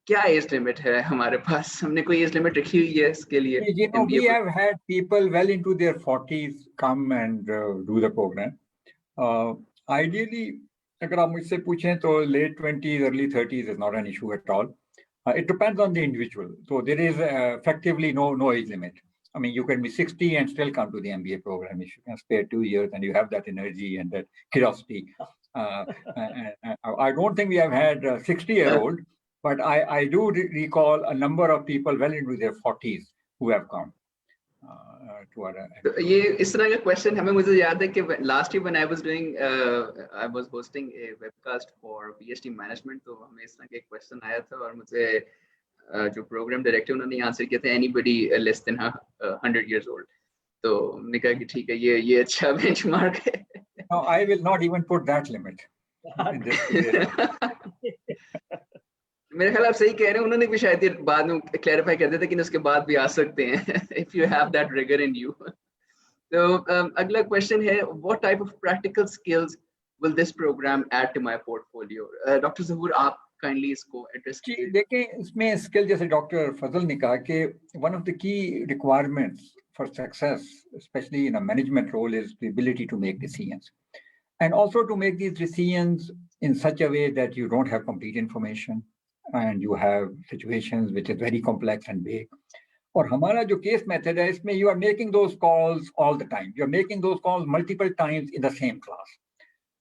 S1: क्या age limit है हमारे पास? हमने कोई age limit रखी हुई है इसके लिए?
S2: We have had people well into their 40s come and do the program. Ideally, अगर आप मुझसे पूछें तो late 20s, early 30s is not an issue at all. It depends on the individual. So there is effectively no age limit. I mean, you can be 60 and still come to the MBA program if you can spare 2 years and you have that energy and that curiosity. I don't think we have had a 60-year-old, but I do recall a number of people well into their 40s who have come to our.
S1: ये इस तरह का question हमें मुझे याद है कि last year when I was doing I was hosting a webcast for PhD management, तो हमें इस तरह का एक question आया था और मुझे जो program director उन्होंने आंसर किया था anybody less than 100 years old, तो हमने कहा कि ठीक है ये अच्छा benchmark है.
S2: No, I will not even put that limit. In this
S1: मेरे ख्याल आप सही कह रहे हैं, उन्होंने भी शायद ये बाद में क्लैरिफाई कर दिया था कि उसके बाद भी आ सकते हैं if you have that rigor in you. तो अगला क्वेश्चन है, what type of practical skills will this program add to my portfolio? Doctor Zahoor, आप काइंडली इसको एड्रेस कीजिए.
S2: देखें, इसमें स्किल जैसे डॉक्टर फजल ने कहा कि one of the key requirements for success, especially in a management role, is the ability to make decisions, and also to make these decisions in such a way that you don't have complete information and you have situations which is very complex and big. और हमारा जो case method है, इसमें you are making those calls all the time. You are making those calls multiple times in the same class.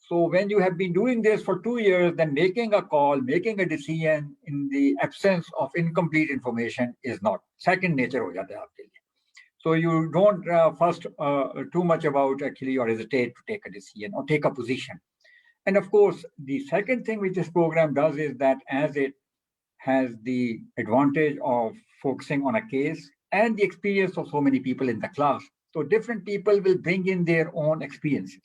S2: So when you have been doing this for 2 years, then making a call, making a decision in the absence of incomplete information is not second nature हो जाता है आपके लिए. So you don't first too much about actually or hesitate to take a decision or take a position. And of course, the second thing which this program does is that as it has the advantage of focusing on a case and the experience of so many people in the class, so different people will bring in their own experiences.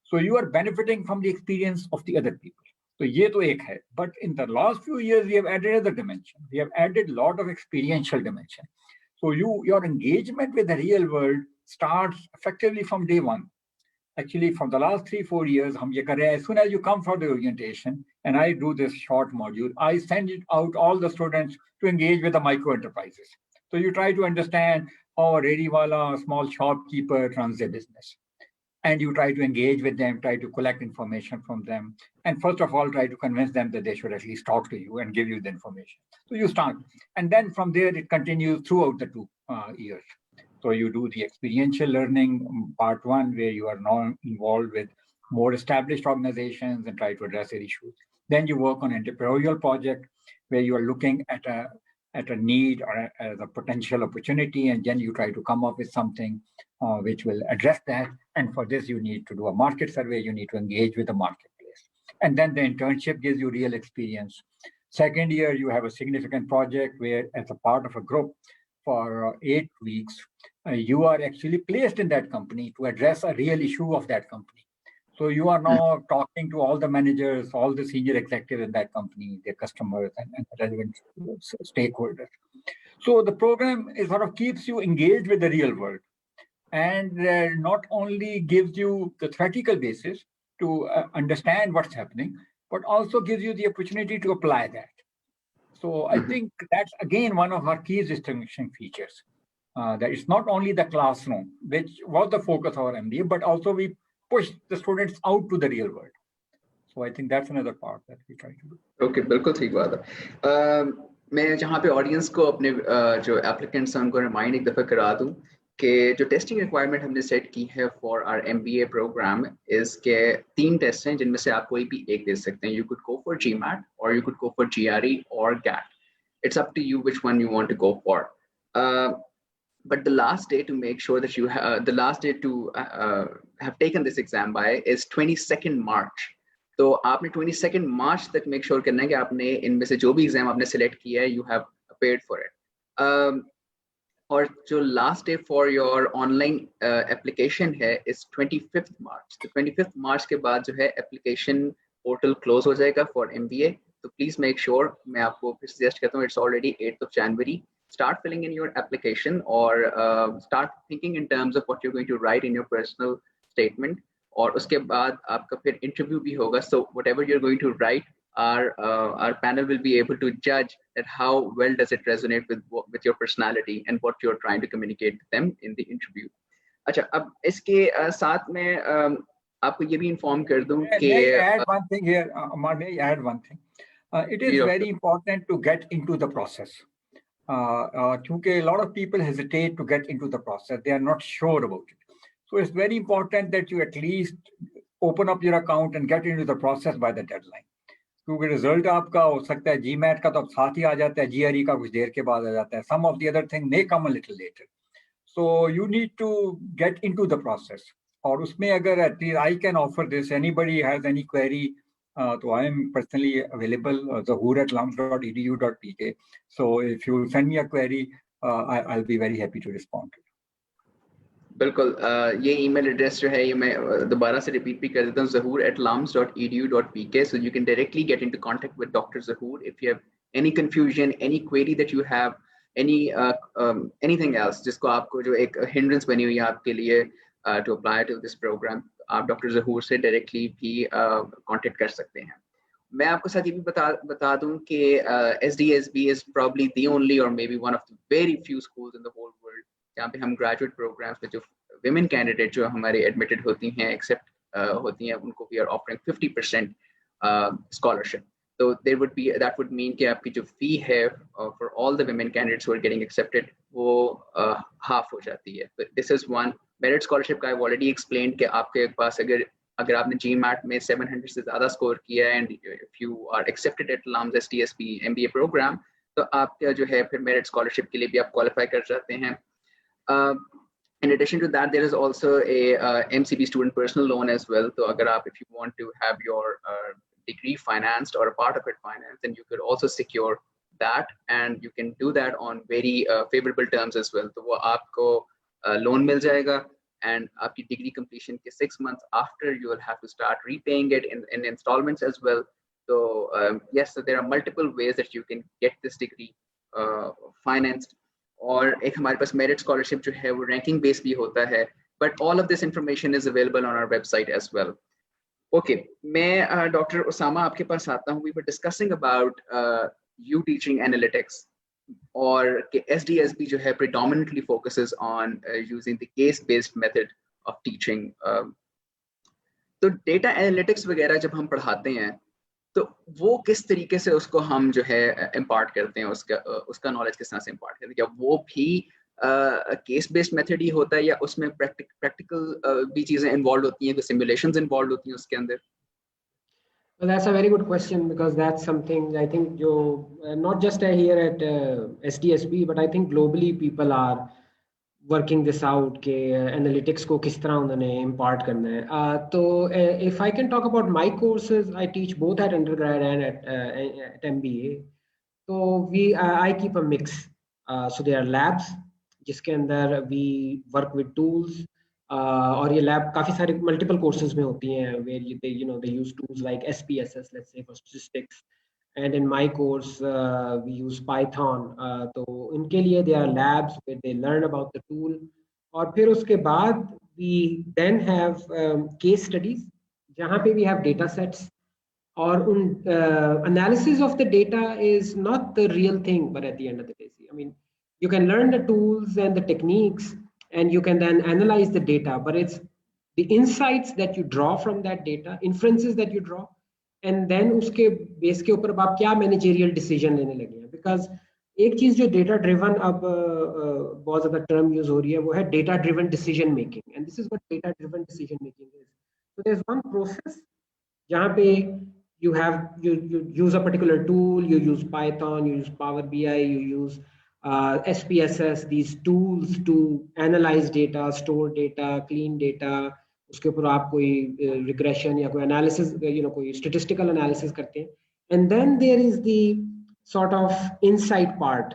S2: So you are benefiting from the experience of the other people. So ये तो एक है. But in the last few years, we have added another dimension. We have added a lot of experiential dimension. So your engagement with the real world starts effectively from day one. Actually, from the last 3-4 years, हम ये कर रहे हैं, as soon as you come for the orientation, and I do this short module, I send it out all the students to engage with the micro enterprises. So you try to understand how a ready wala, a small shopkeeper runs their business. And you try to engage with them, try to collect information from them. And first of all, try to convince them that they should at least talk to you and give you the information. So you start. And then from there, it continues throughout the 2 years. So you do the experiential learning part 1, where you are now involved with more established organizations and try to address their issues. Then you work on entrepreneurial project, where you are looking at a need or a potential opportunity, and then you try to come up with something which will address that. And for this, you need to do a market survey. You need to engage with the marketplace. And then the internship gives you real experience. Second year, you have a significant project where, as a part of a group for 8 weeks, you are actually placed in that company to address a real issue of that company. So you are now talking to all the managers, all the senior executives in that company, their customers and relevant stakeholders. So the program is sort of keeps you engaged with the real world, and not only gives you the theoretical basis to understand what's happening, but also gives you the opportunity to apply that. So I think that's again one of our key distinguishing features. That it's not only the classroom, which was the focus of our MBA, but also we push the students out to the real world. So I think that's another part that we try to do.
S1: Okay, बिल्कुल ठीक बात है. मैं जहाँ पे audience को अपने जो एप्लीकेंट्स हैं उनको रिमाइंड एक दफ़ा करा दूँ कि जो टेस्टिंग रिक्वायरमेंट हमने सेट की है फॉर आवर MBA प्रोग्राम इसके 3 टेस्ट हैं जिनमें से आप कोई भी एक दे सकते हैं. You could go for GMAT or you could go for GRE or GAT. It's up to you which one you want to go for. But the last day to make sure that you have the last day to have taken this exam by is 22nd March. तो आपने 22nd March तक make sure करना है कि आपने इनमें से जो भी एग्जाम आपने सेलेक्ट किया है you have paid for it. और जो last day for your online application है इस 25th March. तो 25th March के बाद जो है एप्लीकेशन पोर्टल क्लोज हो जाएगा फॉर MBA. तो प्लीज मेक श्योर, मैं आपको फिर सजेस्ट करता हूँ, it's already 8th January. Start filling in your application or start thinking in terms of what you're going to write in your personal statement. और उसके बाद आपका फिर इंटरव्यू भी होगा. So whatever you're going to write, our panel will be able to judge that how well does it resonate with your personality and what you're trying to communicate to them in the interview. अच्छा, अब इसके साथ में आपको ये भी inform कर दूं कि
S2: may I add one thing here, Amar, may I add one thing? It is very important to get into the process. क्योंकि a lot of people hesitate to get into the process. They are not sure about it. So it's very important that you at least open up your account and get into the process by the deadline. क्योंकि result आपका हो सकता है GMAT का तो अब साथ ही आ जाता है, GRE का कुछ देर के बाद आ जाता है. Some of the other thing may come a little later. So you need to get into the process. और उसमें अगर at least I can offer this, anybody has any query, so I am personally available, zahoor@lums.edu.pk. So if you send me a query, I'll be very happy to respond.
S1: बिल्कुल, ये email address जो है ये मैं दोबारा से repeat भी कर देता हूँ, zahoor@lums.edu.pk. So you can directly get into contact with Dr. Zahoor if you have any confusion, any query that you have, anything else जिसको आपको जो एक hindrance बनी हुई है आपके लिए to apply to this program, आप Dr. Zahoor से directly भी contact कर सकते हैं. मैं आपको साथ ये भी बता दूं कि SDSB is probably the only or maybe one of the very few schools in the whole world जहाँ पे हम graduate programs में जो women candidate जो हमारे admitted होती हैं, accept होती हैं, उनको we are offering 50% scholarship. So there would be, that would mean कि आपकी जो fee है for all the women candidates who are getting accepted वो half हो जाती है. But this is one merit scholarship का I've already explained कि आपके पास अगर आपने GMAT में 700 से ज़्यादा स्कोर किया है and if you are accepted at LUMS SDSB MBA program, तो आपका जो है फिर merit scholarship के लिए भी आप qualify कर जाते हैं. In addition to that, there is also a MCB student personal loan as well. So agar aap, if you want to have your degree financed or a part of it financed, then you could also secure that, and you can do that on very favorable terms as well. So wo aapko loan mil jayega, and aapki degree completion ke 6 months after, you will have to start repaying it in installments as well. So yes, so there are multiple ways that you can get this degree financed. और एक हमारे पास merit scholarship जो है वो ranking based भी होता है, but all of this information is available on our website as well. Okay, मैं डॉक्टर उसामा आपके पास आता हूँ. We were discussing about you teaching analytics, और कि SDSB जो है predominantly focuses on using the case based method of teaching. तो डेटा एनालिटिक्स वगैरह जब हम पढ़ाते हैं तो वो किस तरीके से उसको हम जो है इम्पार्ट करते हैं, उसका नॉलेज किस तरह से इम्पार्ट करते हैं? क्या वो भी केस बेस्ड मेथड ही होता है या उसमें प्रैक्टिकल भी चीजें इन्वॉल्व होती हैं, कोई सिमुलेशंस इन्वॉल्व होती हैं उसके अंदर?
S3: Well, that's a very good question, because that's something I think not just here at SDSB, but I think globally people are working this out के analytics को किस तरह उन्होंने impart करना है. तो if I can talk about my courses, I teach both at undergrad and at MBA. So I keep a mix. So there are labs जिसके अंदर we work with tools. और ये lab काफी सारे multiple courses में होती हैं where they use tools like SPSS, let's say, for statistics. And in my course, we use Python. तो उनके लिए there are labs where they learn about the tool. और फिर उसके बाद we then have case studies जहाँ पे we have data sets. और analysis of the data is not the real thing, but at the end of the day, I mean, you can learn the tools and the techniques, and you can then analyze the data, but it's the insights that you draw from that data, inferences that you draw, and then उसके base के ऊपर आप क्या managerial decision लेने लगे हैं. Because एक चीज जो data driven अब बहुत ज़्यादा term use हो रही है वो है data driven decision making, and this is what data driven decision making is. So there's one process जहाँ पे you use a particular tool, you use Python, you use Power BI, you use SPSS, these tools to analyze data, store data, clean data. उसके ऊपर आप कोई regression या कोई analysis, कोई statistical analysis करते हैं. And then there is the sort of insight part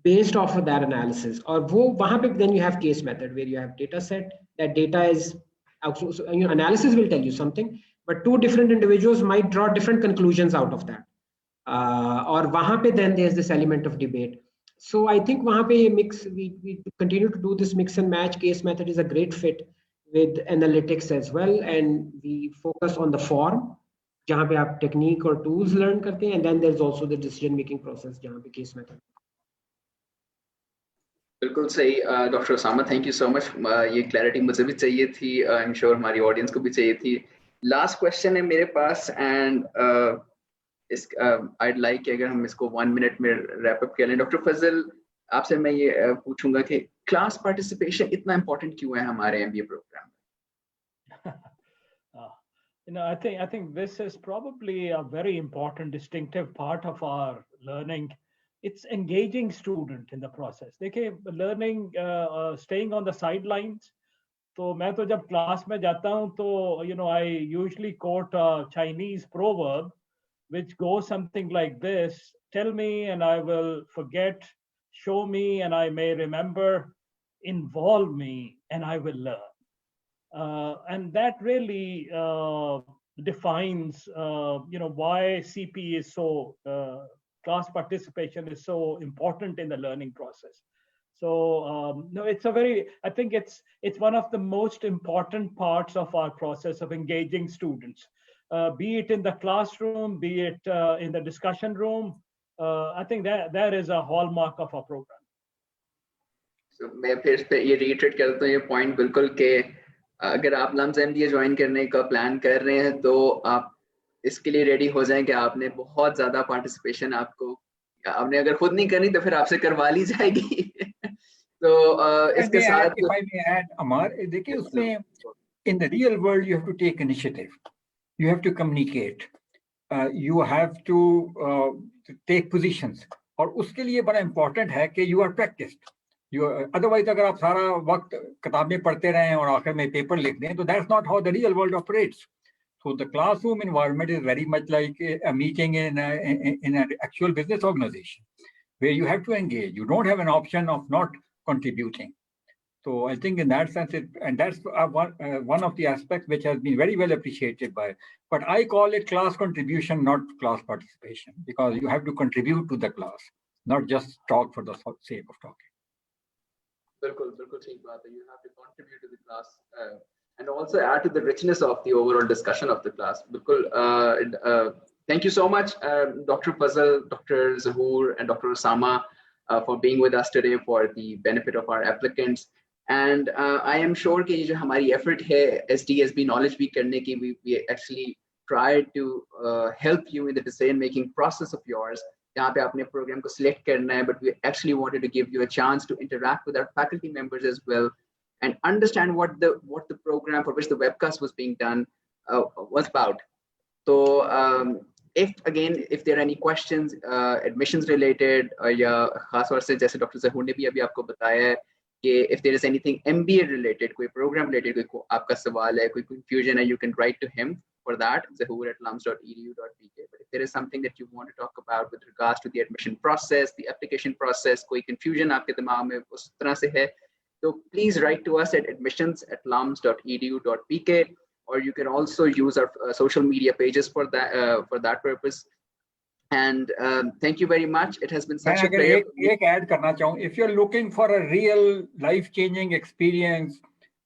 S3: based off of that analysis. और वो वहाँ पे then you have case method where you have data set. That data is, analysis will tell you something, but two different individuals might draw different conclusions out of that. और वहाँ पे then there's this element of debate. So I think वहाँ पे mix, we continue to do this mix and match. Case method is a great fit with analytics as well, and we focus on the form जहाँ पे आप technique और tools learn करते हैं, and then there's also the decision making process जहाँ पे case method.
S1: बिल्कुल सही doctor Usama, thank you so much. ये क्लैरिटी मुझे भी चाहिए थी, आई एम श्योर हमारी ऑडियंस को भी चाहिए थी. लास्ट क्वेश्चन है मेरे पास, एंड I'd like कि अगर हम इसको 1 minute में wrap up कर लें. Dr. Fazal, आपसे मैं ये पूछूंगा कि class participation इतना important क्यों है हमारे MBA program में?
S4: I think this is probably a very important distinctive part of our learning. It's engaging student in the process. देखिए, learning, staying on the sidelines. तो मैं तो जब क्लास में जाता हूँ तो I usually quote a Chinese proverb which goes something like this: tell me and I will forget, show me and I may remember, involve me and I will learn. And that really defines why CP is so class participation is so important in the learning process. So no, it's a very, I think it's one of the most important parts of our process of engaging students, be it in the classroom, be it in the discussion room. I think that is a hallmark of our program.
S1: So मैं फिर पे ये reiterate करता हूँ ये point बिल्कुल के अगर आप LUMS MBA ज्वाइन करने का प्लान कर रहे हैं तो आप इसके लिए रेडी हो जाएं कि आपने बहुत ज़्यादा पार्टिसिपेशन आपने अगर खुद नहीं करनी तो फिर आपसे करवा ली जाएगी. तो इसके साथ
S2: if I may add, Amar, देखिए उसमें in the real world you have to take initiative, you have to communicate, you have to take positions, और उसके लिए बड़ा important है कि you are practiced. Otherwise अगर आप सारा वक्त किताबें पढ़ते रहें और आखिर में पेपर लिख दें तो that's not how the real world operates. So the classroom environment is very much like a meeting in an actual business organization where you have to engage. You don't have an option of not contributing. So I think in that sense, and that's one of the aspects which has been very well appreciated but I call it class contribution, not class participation, because you have to contribute to the class, not just talk for the sake of talking.
S1: बिल्कुल ठीक बात है. You have to contribute to the class and also add to the richness of the overall discussion of the class. बिल्कुल. Thank you so much, Dr. Fazal, Dr. Zahoor, and Dr. Ussama for being with us today for the benefit of our applicants. And I am sure कि जो हमारी effort है SDSB knowledge week करने की, we actually tried to help you in the decision making process of yours. यहाँ पे आपने program को select करना है, but we actually wanted to give you a chance to interact with our faculty members as well and understand what the program for which the webcast was being done was about. So if there are any questions admissions related या खास तौर से जैसे Dr. Zahoor ने भी अभी आपको बताया है कि if there is anything MBA related, कोई program related, कोई आपका सवाल है, कोई confusion है, you can write to him for that, zahoor@lums.edu.pk. But if there is something that you want to talk about with regards to the admission process, the application process, कोई confusion आपके दिमाग में उस तरह से है, so please write to us at admissions@lums.edu.pk, or you can also use our social media pages for that purpose. And thank you very much. It has been such a pleasure.
S2: एक add करना चाहूँ, if you're looking for a real life-changing experience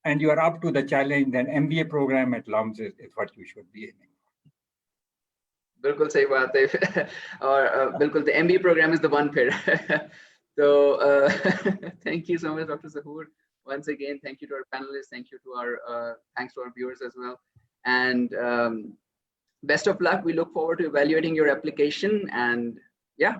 S2: and you are up to the challenge, then MBA program at LUMS is what you should be aiming for.
S1: बिल्कुल सही बात है. और बिल्कुल the MBA program is the one फिर. So thank you so much, Dr. Zahoor. Once again, thank you to our panelists. Thank you to our thanks to our viewers as well. And best of luck. We look forward to evaluating your application. And yeah.